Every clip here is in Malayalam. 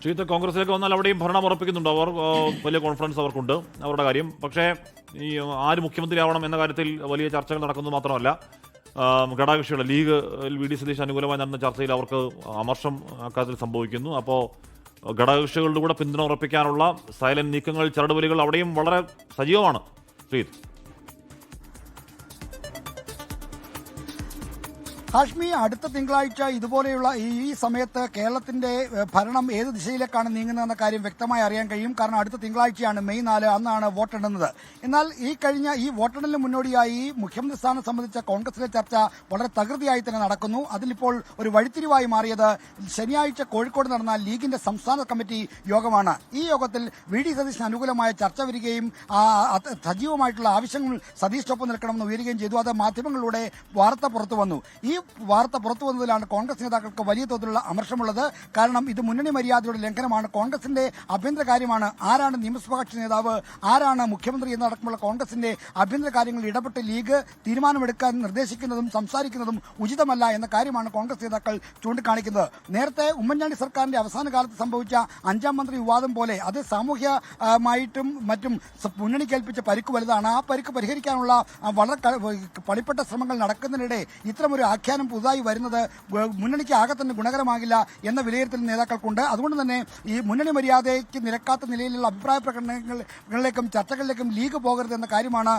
ശ്രീത്ത് കോൺഗ്രസിലേക്ക് വന്നാൽ അവിടെയും ഭരണം ഉറപ്പിക്കുന്നുണ്ട്. അവർ വലിയ കോൺഫിഡൻസ് അവർക്കുണ്ട് അവരുടെ കാര്യം. പക്ഷേ ഈ ആര് മുഖ്യമന്ത്രിയാവണം എന്ന കാര്യത്തിൽ വലിയ ചർച്ചകൾ നടക്കുന്നത് മാത്രമല്ല, ഘടകകക്ഷിയുടെ ലീഗ് വി ഡി സതീശ് അനുകൂലമായി നടന്ന ചർച്ചയിൽ അവർക്ക് അമർഷം അക്കാര്യത്തിൽ സംഭവിക്കുന്നു. അപ്പോൾ ഘടകകക്ഷികളുടെ കൂടെ പിന്തുണ ഉറപ്പിക്കാനുള്ള സൈലന്റ് നീക്കങ്ങൾ, ചരടുവലികൾ അവിടെയും വളരെ സജീവമാണ്. ശ്രീത്ത്, ഹാഷ്മി, അടുത്ത തിങ്കളാഴ്ച ഇതുപോലെയുള്ള ഈ സമയത്ത് കേരളത്തിന്റെ ഭരണം ഏത് ദിശയിലേക്കാണ് നീങ്ങുന്നതെന്ന കാര്യം വ്യക്തമായി അറിയാൻ കഴിയും. കാരണം അടുത്ത തിങ്കളാഴ്ചയാണ് മെയ് 4, അന്നാണ് വോട്ടെണ്ണുന്നത്. എന്നാൽ ഈ വോട്ടെണ്ണലിന് മുന്നോടിയായി മുഖ്യമന്ത്രി സ്ഥാനം സംബന്ധിച്ച കോൺഗ്രസിലെ ചർച്ച വളരെ തകൃതിയായി തന്നെ നടക്കുന്നു. അതിലിപ്പോൾ ഒരു വഴിത്തിരിവായി മാറിയത് ശനിയാഴ്ച കോഴിക്കോട് നടന്ന ലീഗിന്റെ സംസ്ഥാന കമ്മിറ്റി യോഗമാണ്. ഈ യോഗത്തിൽ വി ഡി സതീശന് അനുകൂലമായ ചർച്ച വരികയും സജീവമായിട്ടുള്ള ആവശ്യങ്ങൾ സതീഷിനൊപ്പം നിൽക്കണമെന്ന് ഉയരുകയും ചെയ്തു. അത് മാധ്യമങ്ങളിലൂടെ വാർത്ത പുറത്തു വന്നു. ഈ വാർത്ത പുറത്തു വന്നതിലാണ് കോൺഗ്രസ് നേതാക്കൾക്ക് വലിയ തോതിലുള്ള അമർഷമുള്ളത്. കാരണം ഇത് മുന്നണി മര്യാദയുടെ ലംഘനമാണ്, കോൺഗ്രസിന്റെ ആഭ്യന്തര കാര്യമാണ്. ആരാണ് നിയമസഭാ കക്ഷി നേതാവ്, ആരാണ് മുഖ്യമന്ത്രി എന്നടക്കമുള്ള കോൺഗ്രസിന്റെ ആഭ്യന്തര കാര്യങ്ങളിൽ ഇടപെട്ട് ലീഗ് തീരുമാനമെടുക്കാൻ നിർദ്ദേശിക്കുന്നതും സംസാരിക്കുന്നതും ഉചിതമല്ല എന്ന കാര്യമാണ് കോൺഗ്രസ് നേതാക്കൾ ചൂണ്ടിക്കാണിക്കുന്നത്. നേരത്തെ ഉമ്മൻചാണ്ടി സർക്കാരിന്റെ അവസാന കാലത്ത് സംഭവിച്ച 5ാം മന്ത്രി വിവാദം പോലെ അത് സാമൂഹ്യമായിട്ടും മറ്റും മുന്നണിക്കേൽപ്പിച്ച പരിക്ക് വലുതാണ്. ആ പരിക്ക് പരിഹരിക്കാനുള്ള വളരെ പണിപ്പെട്ട ശ്രമങ്ങൾ നടക്കുന്നതിനിടെ ഇത്തരമൊരു ആഖ്യാനം പുതുതായി വരുന്നത് മുന്നണിക്ക് ആകെ തന്നെ ഗുണകരമാകില്ല എന്ന വിലയിരുത്തൽ നേതാക്കൾക്കുണ്ട്. അതുകൊണ്ട് തന്നെ ഈ മുന്നണി മര്യാദയ്ക്ക് നിരക്കാത്ത നിലയിലുള്ള അഭിപ്രായ പ്രകടനങ്ങളിലേക്കും ചർച്ചകളിലേക്കും ലീഗ് പോകരുത് എന്ന കാര്യമാണ്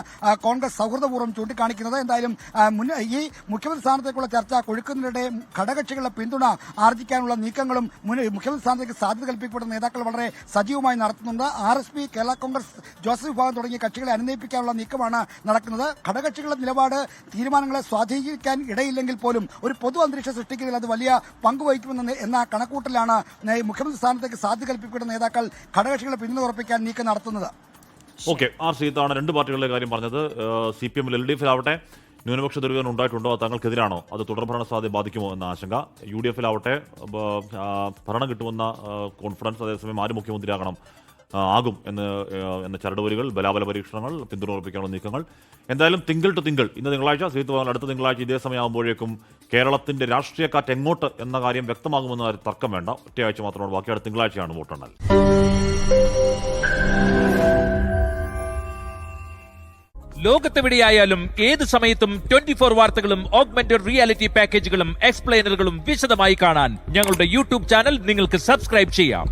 കോൺഗ്രസ് സൗഹൃദപൂർവ്വം ചൂണ്ടിക്കാണിക്കുന്നത്. എന്തായാലും ഈ മുഖ്യമന്ത്രി സ്ഥാനത്തേക്കുള്ള ചർച്ച കൊഴുക്കുന്നതിനിടെ ഘടകകക്ഷികളുടെ പിന്തുണ ആർജിക്കാനുള്ള നീക്കങ്ങളും മുഖ്യമന്ത്രി സ്ഥാനത്തേക്ക് സാധ്യത കൽപ്പിക്കപ്പെടുന്ന നേതാക്കൾ വളരെ സജീവമായി നടത്തുന്നുണ്ട്. RSP, കേരള കോൺഗ്രസ്, ജോസഫ് വിഭാഗം തുടങ്ങിയ കക്ഷികളെ അനുനയിപ്പിക്കാനുള്ള നീക്കമാണ് നടക്കുന്നത്. ഘടകകക്ഷികളുടെ നിലപാട് തീരുമാനങ്ങളെ സ്വാധീനിക്കാൻ ഇടയില്ലെങ്കിൽ പോലും ഒരു പൊതു അന്തരീക്ഷം സൃഷ്ടിക്കുന്നതിൽ അത് വലിയ പങ്കുവഹിക്കുമെന്ന കണക്കൂട്ടലാണ് മുഖ്യമന്ത്രി സ്ഥാനത്തേക്ക് സാധ്യത കൽപ്പിക്കപ്പെടുന്ന നേതാക്കൾ ഘടകകക്ഷികളെ പിന്തുണ ഉറപ്പിക്കാൻ നീക്കം നടത്തുന്നത്. ഓക്കെ, ശ്രീത്താണ് രണ്ട് പാർട്ടികളുടെ കാര്യം പറഞ്ഞത്. CPM, LDF-ലാവട്ടെ ന്യൂനപക്ഷ ദുരിതം ഉണ്ടായിട്ടുണ്ടോ, തങ്ങൾക്കെതിരാണോ, അത് തുടർഭരണ സാധ്യത ബാധിക്കുമോ എന്ന ആശങ്ക. UDF-ലാവട്ടെ ഭരണം കിട്ടുമെന്ന കോൺഫിഡൻസ്, അതേസമയം ആര് മുഖ്യമന്ത്രിയാകണം ആകും എന്ന ചരടുവലികൾ, ബലാബല പരീക്ഷണങ്ങൾ, പിന്തുണ ഉറപ്പിക്കാനുള്ള നീക്കങ്ങൾ. എന്തായാലും തിങ്കൾ ടു തിങ്കൾ, ഇന്ന് തിങ്കളാഴ്ച, ശ്രീത്ത് അടുത്ത തിങ്കളാഴ്ച ഇതേ സമയമാകുമ്പോഴേക്കും കേരളത്തിന്റെ രാഷ്ട്രീയ കാറ്റ് എങ്ങോട്ട് എന്ന കാര്യം വ്യക്തമാകുമെന്ന തർക്കം വേണ്ട. ഒറ്റയാഴ്ച മാത്രമാണ് ബാക്കി. അടുത്ത തിങ്കളാഴ്ചയാണ് വോട്ടെണ്ണൽ. ലോകത്തെവിടെയായാലും ഏത് സമയത്തും 24 വാർത്തകളും ഓഗ്മെന്റഡ് റിയാലിറ്റി പാക്കേജുകളും എക്സ്പ്ലെയിനറുകളും വിശദമായി കാണാൻ ഞങ്ങളുടെ യൂട്യൂബ് ചാനൽ നിങ്ങൾക്ക് സബ്സ്ക്രൈബ് ചെയ്യാം.